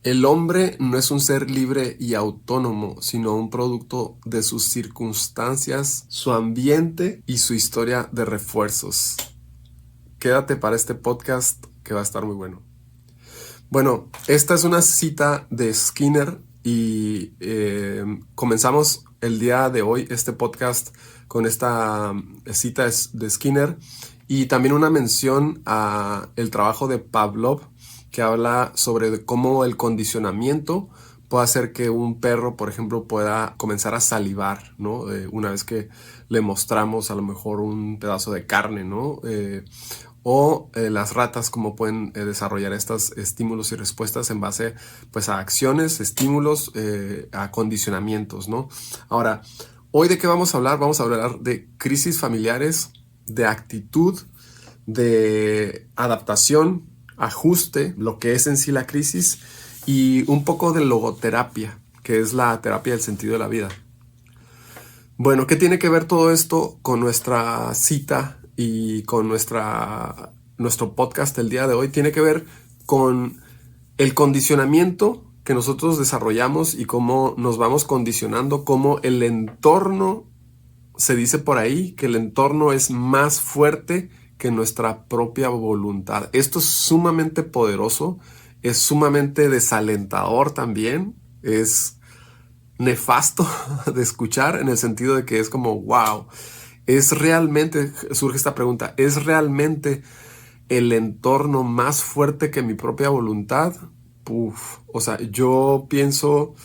El hombre no es un ser libre y autónomo, sino un producto de sus circunstancias, su ambiente y su historia de refuerzos. Quédate para este podcast que va a estar muy bueno. Bueno, esta es una cita de Skinner y comenzamos el día de hoy este podcast con esta cita de Skinner y también una mención a el trabajo de Pavlov que habla sobre cómo el condicionamiento puede hacer que un perro, por ejemplo, pueda comenzar a salivar, ¿no? Una vez que le mostramos a lo mejor un pedazo de carne, ¿no? Las ratas cómo pueden desarrollar estos estímulos y respuestas en base pues a acciones, estímulos, a condicionamientos, ¿no? Ahora, hoy de qué vamos a hablar? Vamos a hablar de crisis familiares, de actitud, de adaptación, ajuste, lo que es en sí la crisis y un poco de logoterapia, que es la terapia del sentido de la vida. Bueno, ¿qué tiene que ver todo esto con nuestra cita y con nuestro podcast el día de hoy? Tiene que ver con el condicionamiento que nosotros desarrollamos y cómo nos vamos condicionando, cómo el entorno, se dice por ahí, que el entorno es más fuerte que nuestra propia voluntad. Esto es sumamente poderoso, es sumamente desalentador también, es nefasto de escuchar en el sentido de que es como, wow, es realmente, surge esta pregunta, ¿es realmente el entorno más fuerte que mi propia voluntad? Uf, o sea, yo pienso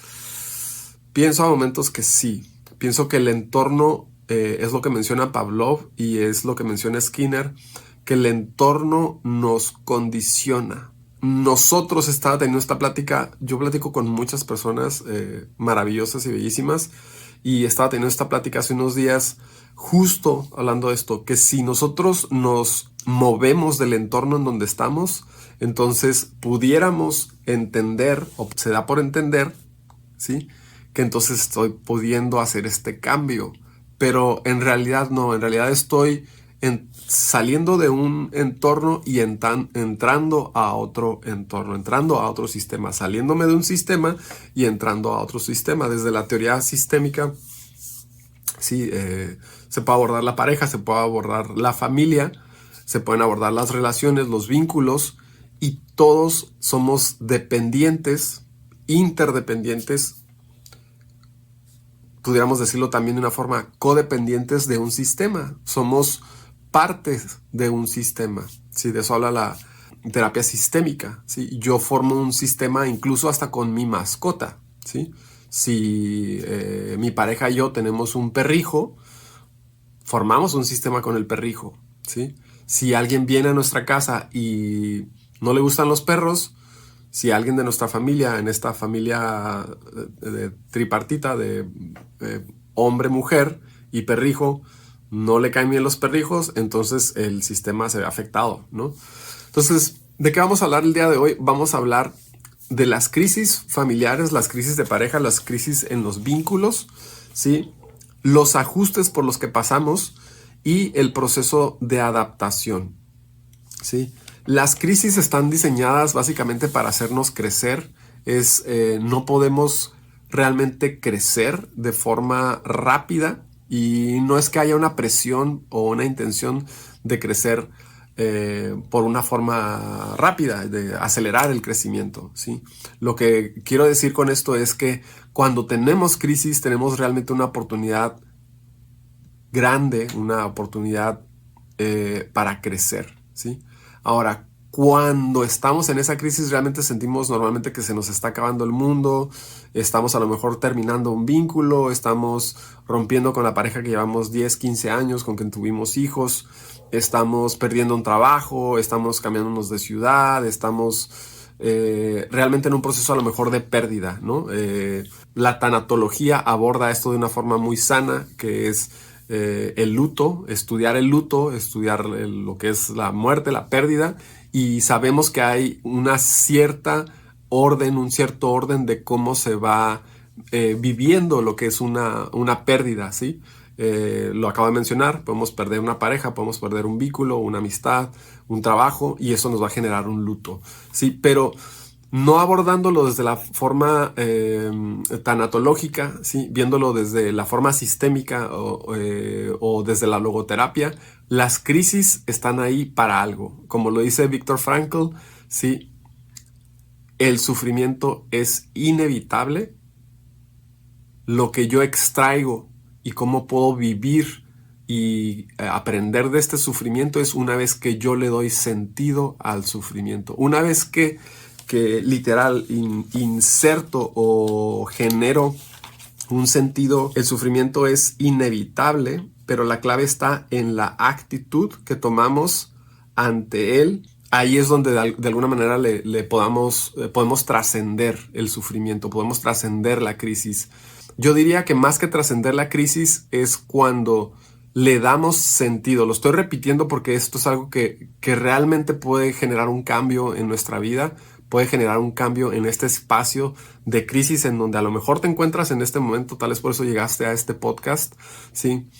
a momentos que sí, pienso que el entorno es lo que menciona Pavlov y es lo que menciona Skinner, que el entorno nos condiciona. Nosotros estaba teniendo esta plática, yo platico con muchas personas maravillosas y bellísimas y estaba teniendo esta plática hace unos días justo hablando de esto, que si nosotros nos movemos del entorno en donde estamos, entonces pudiéramos entender, o se da por entender, ¿sí? Que entonces estoy pudiendo hacer este cambio, pero en realidad no, en realidad estoy saliendo de un entorno y entrando a otro entorno, entrando a otro sistema, saliéndome de un sistema y entrando a otro sistema. Desde la teoría sistémica, sí, se puede abordar la pareja, se puede abordar la familia, se pueden abordar las relaciones, los vínculos, y todos somos dependientes, interdependientes, pudiéramos decirlo también de una forma, codependientes de un sistema. Somos partes de un sistema. ¿Sí? De eso habla la terapia sistémica. ¿Sí? Yo formo un sistema incluso hasta con mi mascota. ¿Sí? Si mi pareja y yo tenemos un perrijo, formamos un sistema con el perrijo. ¿Sí? Si alguien viene a nuestra casa y no le gustan los perros, si alguien de nuestra familia, en esta familia de tripartita de hombre, mujer y perrijo, no le caen bien los perrijos, entonces el sistema se ve afectado, ¿no? Entonces, ¿de qué vamos a hablar el día de hoy? Vamos a hablar de las crisis familiares, las crisis de pareja, las crisis en los vínculos, ¿sí? Los ajustes por los que pasamos y el proceso de adaptación, ¿sí? Las crisis están diseñadas básicamente para hacernos crecer. No podemos realmente crecer de forma rápida y no es que haya una presión o una intención de crecer por una forma rápida, de acelerar el crecimiento, ¿sí? Lo que quiero decir con esto es que cuando tenemos crisis tenemos realmente una oportunidad grande, una oportunidad para crecer, ¿sí? Ahora, cuando estamos en esa crisis realmente sentimos normalmente que se nos está acabando el mundo, estamos a lo mejor terminando un vínculo, estamos rompiendo con la pareja que llevamos 10, 15 años, con quien tuvimos hijos, estamos perdiendo un trabajo, estamos cambiándonos de ciudad, estamos realmente en un proceso a lo mejor de pérdida, ¿no? La tanatología aborda esto de una forma muy sana, que es el luto, estudiar lo que es la muerte, la pérdida, y sabemos que hay una cierta orden, un cierto orden de cómo se va viviendo lo que es una pérdida, ¿sí? Lo acabo de mencionar, podemos perder una pareja, podemos perder un vínculo, una amistad, un trabajo, y eso nos va a generar un luto, ¿sí? Pero no abordándolo desde la forma tanatológica, ¿sí? Viéndolo desde la forma sistémica o desde la logoterapia, las crisis están ahí para algo. Como lo dice Viktor Frankl, ¿sí? El sufrimiento es inevitable. Lo que yo extraigo y cómo puedo vivir y aprender de este sufrimiento es una vez que yo le doy sentido al sufrimiento. Una vez que literal inserto o genero un sentido, el sufrimiento es inevitable, pero la clave está en la actitud que tomamos ante él. Ahí es donde de alguna manera podemos trascender el sufrimiento, podemos trascender la crisis. Yo diría que más que trascender la crisis es cuando le damos sentido. Lo estoy repitiendo porque esto es algo que realmente puede generar un cambio en nuestra vida, puede generar un cambio en este espacio de crisis en donde a lo mejor te encuentras en este momento, tal vez por eso llegaste a este podcast, ¿sí?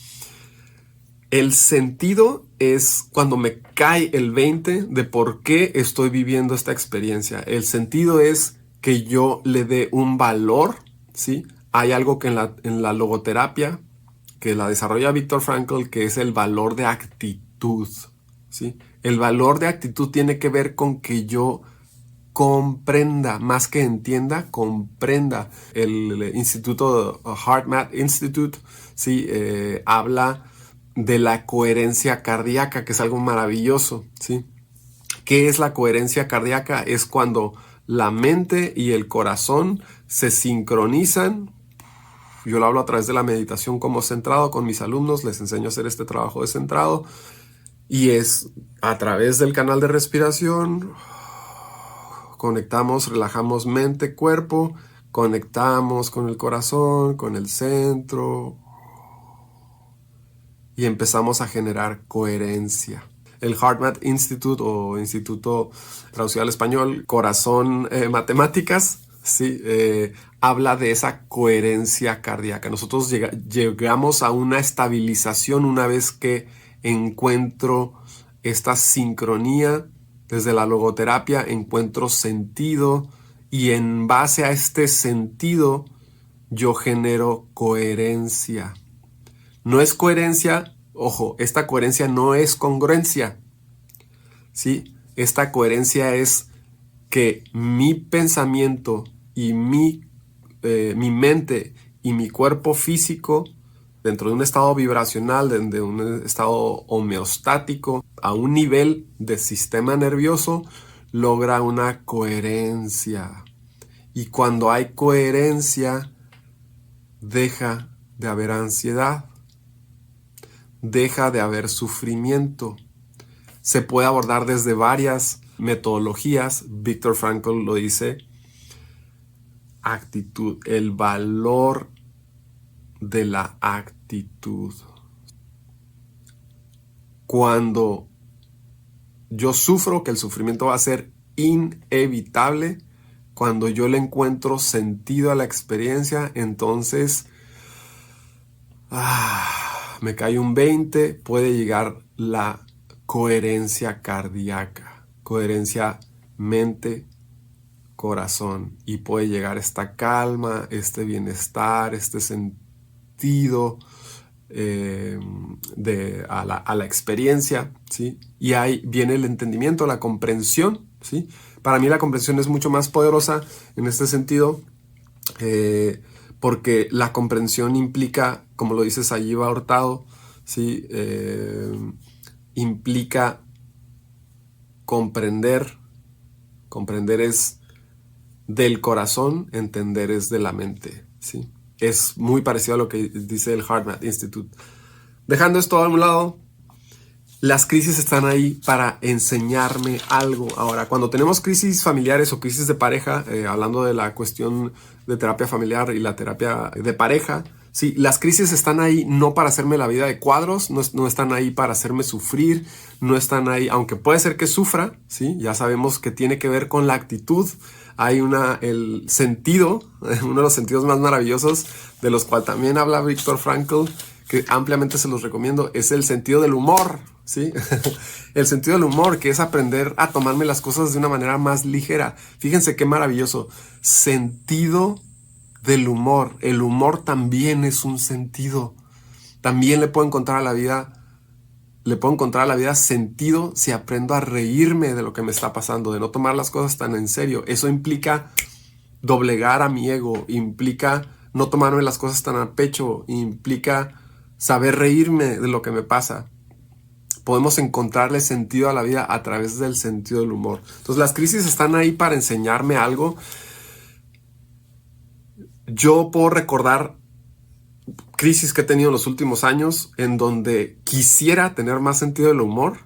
El sentido es cuando me cae el 20 de por qué estoy viviendo esta experiencia. El sentido es que yo le dé un valor, ¿sí? Hay algo que en la logoterapia, que la desarrolla Viktor Frankl, que es el valor de actitud, ¿sí? El valor de actitud tiene que ver con que yo comprenda, más que entienda, comprenda. El Instituto HeartMath Institute, ¿sí? Habla de la coherencia cardíaca, que es algo maravilloso, ¿sí? ¿Qué es la coherencia cardíaca? Es cuando la mente y el corazón se sincronizan. Yo lo hablo a través de la meditación como centrado con mis alumnos, les enseño a hacer este trabajo de centrado y es a través del canal de respiración. Conectamos, relajamos mente, cuerpo, conectamos con el corazón, con el centro y empezamos a generar coherencia. El HeartMath Institute o Instituto traducido al español, Corazón Matemáticas, sí, habla de esa coherencia cardíaca. Nosotros llegamos a una estabilización una vez que encuentro esta sincronía. Desde la logoterapia encuentro sentido y en base a este sentido yo genero coherencia. No es coherencia, ojo, esta coherencia no es congruencia, ¿sí? Esta coherencia es que mi pensamiento y mi mente y mi cuerpo físico, dentro de un estado vibracional, de un estado homeostático, a un nivel de sistema nervioso, logra una coherencia. Y cuando hay coherencia, deja de haber ansiedad, deja de haber sufrimiento. Se puede abordar desde varias metodologías. Viktor Frankl lo dice. Actitud, el valor de la actitud. Cuando yo sufro, que el sufrimiento va a ser inevitable, cuando yo le encuentro sentido a la experiencia, entonces me cae un 20, puede llegar la coherencia cardíaca, coherencia mente, corazón, y puede llegar esta calma, este bienestar, este sentido a la experiencia, ¿sí? Y ahí viene el entendimiento, la comprensión, ¿sí? Para mí la comprensión es mucho más poderosa en este sentido, porque la comprensión implica, como lo dice Sayiva Hurtado, ¿sí? Implica comprender. Comprender es del corazón, entender es de la mente, ¿sí? Es muy parecido a lo que dice el HeartMath Institute. Dejando esto a un lado, las crisis están ahí para enseñarme algo. Ahora, cuando tenemos crisis familiares o crisis de pareja, hablando de la cuestión de terapia familiar y la terapia de pareja, sí, las crisis están ahí no para hacerme la vida de cuadros, no están ahí para hacerme sufrir, no están ahí, aunque puede ser que sufra, ¿sí? Ya sabemos que tiene que ver con la actitud. Hay el sentido, uno de los sentidos más maravillosos, de los cuales también habla Viktor Frankl, que ampliamente se los recomiendo, es el sentido del humor, ¿sí? El sentido del humor, que es aprender a tomarme las cosas de una manera más ligera. Fíjense qué maravilloso. Sentido del humor. El humor también es un sentido. También le puedo encontrar a la vida sentido si aprendo a reírme de lo que me está pasando, de no tomar las cosas tan en serio. Eso implica doblegar a mi ego, implica no tomarme las cosas tan a pecho, implica saber reírme de lo que me pasa. Podemos encontrarle sentido a la vida a través del sentido del humor. Entonces las crisis están ahí para enseñarme algo. Yo puedo recordar crisis que he tenido en los últimos años en donde quisiera tener más sentido del humor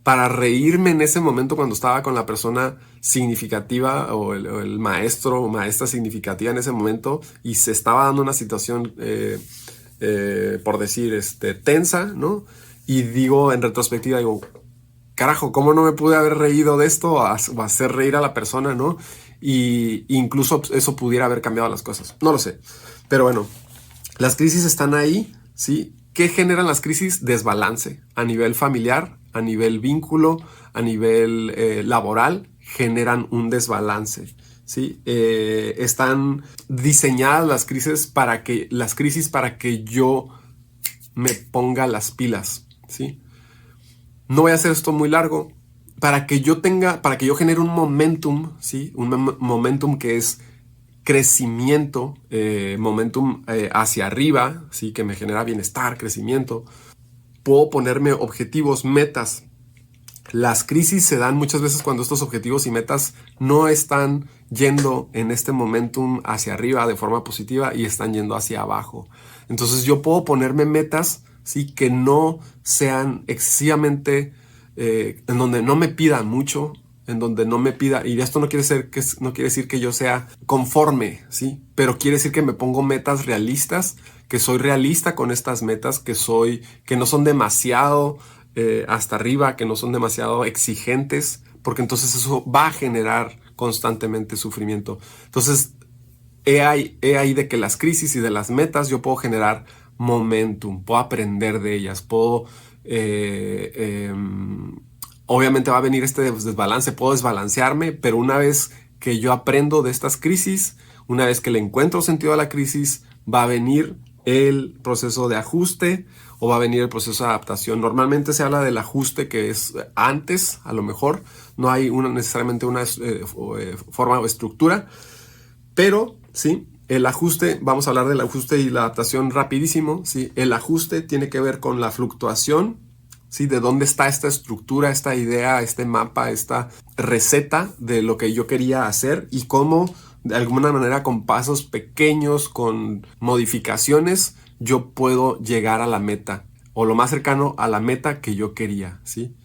para reírme en ese momento cuando estaba con la persona significativa o el maestro o maestra significativa en ese momento y se estaba dando una situación, por decir, tensa, ¿no? Y digo, en retrospectiva, digo, carajo, ¿cómo no me pude haber reído de esto o hacer reír a la persona, ¿no? Y incluso eso pudiera haber cambiado las cosas. No lo sé. Pero bueno, las crisis están ahí, ¿sí? ¿Qué generan las crisis? Desbalance a nivel familiar, a nivel vínculo, a nivel laboral, generan un desbalance, ¿sí? Están diseñadas las crisis para que yo me ponga las pilas, ¿sí? No voy a hacer esto muy largo. Para que yo genere un momentum, ¿sí? Un momentum que es crecimiento, momentum hacia arriba, ¿sí? Que me genera bienestar, crecimiento. Puedo ponerme objetivos, metas. Las crisis se dan muchas veces cuando estos objetivos y metas no están yendo en este momentum hacia arriba de forma positiva y están yendo hacia abajo. Entonces yo puedo ponerme metas, ¿sí? Que no sean excesivamente, en donde no me pidan mucho, en donde no me pida, y esto no quiere decir que yo sea conforme, ¿sí? Pero quiere decir que me pongo metas realistas, que soy realista con estas metas, que no son demasiado hasta arriba, que no son demasiado exigentes, porque entonces eso va a generar constantemente sufrimiento. Entonces, he ahí de que las crisis y de las metas yo puedo generar momentum, puedo aprender de ellas, obviamente va a venir este desbalance, puedo desbalancearme, pero una vez que yo aprendo de estas crisis, una vez que le encuentro sentido a la crisis, va a venir el proceso de ajuste o va a venir el proceso de adaptación. Normalmente se habla del ajuste que es antes, a lo mejor, no hay necesariamente una forma o estructura, pero sí, el ajuste, vamos a hablar del ajuste y la adaptación rapidísimo, ¿sí? El ajuste tiene que ver con la fluctuación, ¿sí? De dónde está esta estructura, esta idea, este mapa, esta receta de lo que yo quería hacer y cómo de alguna manera con pasos pequeños, con modificaciones, yo puedo llegar a la meta o lo más cercano a la meta que yo quería, ¿sí?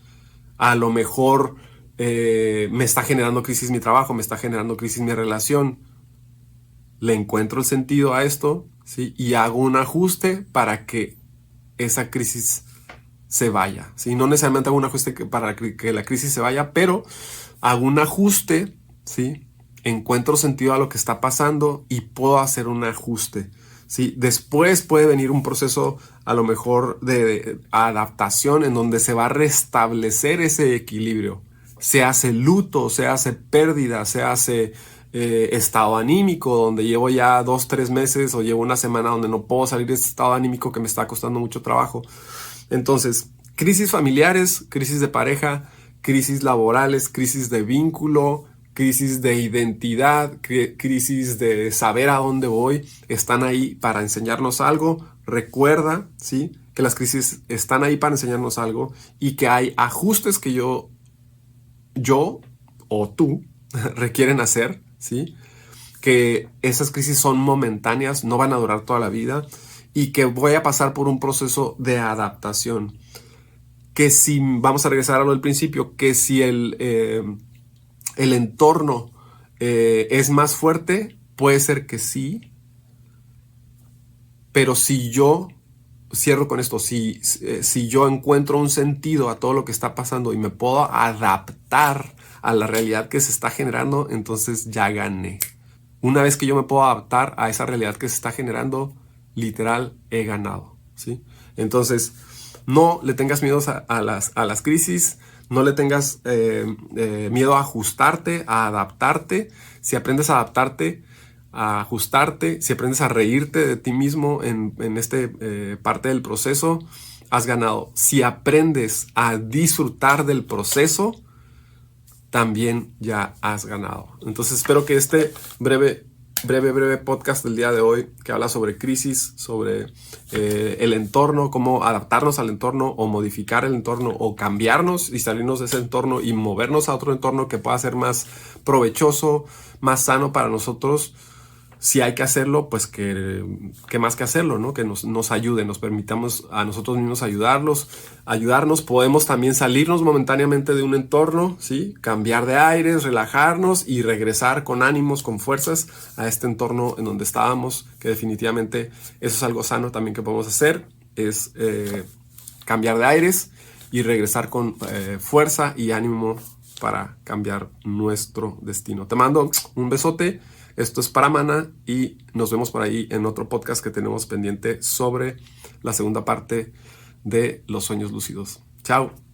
A lo mejor me está generando crisis mi trabajo, me está generando crisis mi relación. Le encuentro el sentido a esto, ¿sí? Y hago un ajuste para que esa crisis se vaya, ¿sí? No necesariamente hago un ajuste para que la crisis se vaya, pero hago un ajuste, ¿sí? Encuentro sentido a lo que está pasando y puedo hacer un ajuste, ¿sí? Después puede venir un proceso a lo mejor de adaptación en donde se va a restablecer ese equilibrio. Se hace luto, se hace pérdida, se hace estado anímico, donde llevo ya 2-3 meses o llevo una semana donde no puedo salir de ese estado anímico que me está costando mucho trabajo. Entonces, crisis familiares, crisis de pareja, crisis laborales, crisis de vínculo, crisis de identidad, crisis de saber a dónde voy, están ahí para enseñarnos algo. Recuerda, ¿sí? Que las crisis están ahí para enseñarnos algo y que hay ajustes que yo o tú requieren hacer, ¿sí? Que esas crisis son momentáneas, no van a durar toda la vida y que voy a pasar por un proceso de adaptación. Que si, vamos a regresar a lo del principio, que si el entorno es más fuerte, puede ser que sí, pero si yo, cierro con esto, si yo encuentro un sentido a todo lo que está pasando y me puedo adaptar a la realidad que se está generando, entonces ya gané. Una vez que yo me puedo adaptar a esa realidad que se está generando, literal, he ganado, ¿sí? Entonces, no le tengas miedo a las crisis, no le tengas miedo a ajustarte, a adaptarte. Si aprendes a adaptarte, a ajustarte, si aprendes a reírte de ti mismo en este parte del proceso, has ganado. Si aprendes a disfrutar del proceso, también ya has ganado. Entonces espero que este breve podcast del día de hoy, que habla sobre crisis, sobre el entorno, cómo adaptarnos al entorno o modificar el entorno o cambiarnos y salirnos de ese entorno y movernos a otro entorno que pueda ser más provechoso, más sano para nosotros. Si hay que hacerlo, pues que más que hacerlo, ¿no? Que nos ayude, nos permitamos a nosotros mismos ayudarnos. Podemos también salirnos momentáneamente de un entorno, ¿sí? Cambiar de aires, relajarnos y regresar con ánimos, con fuerzas a este entorno en donde estábamos, que definitivamente eso es algo sano también que podemos hacer, es cambiar de aires y regresar con fuerza y ánimo para cambiar nuestro destino. Te mando un besote. Esto es Paramana y nos vemos por ahí en otro podcast que tenemos pendiente sobre la segunda parte de los sueños lúcidos. Chao.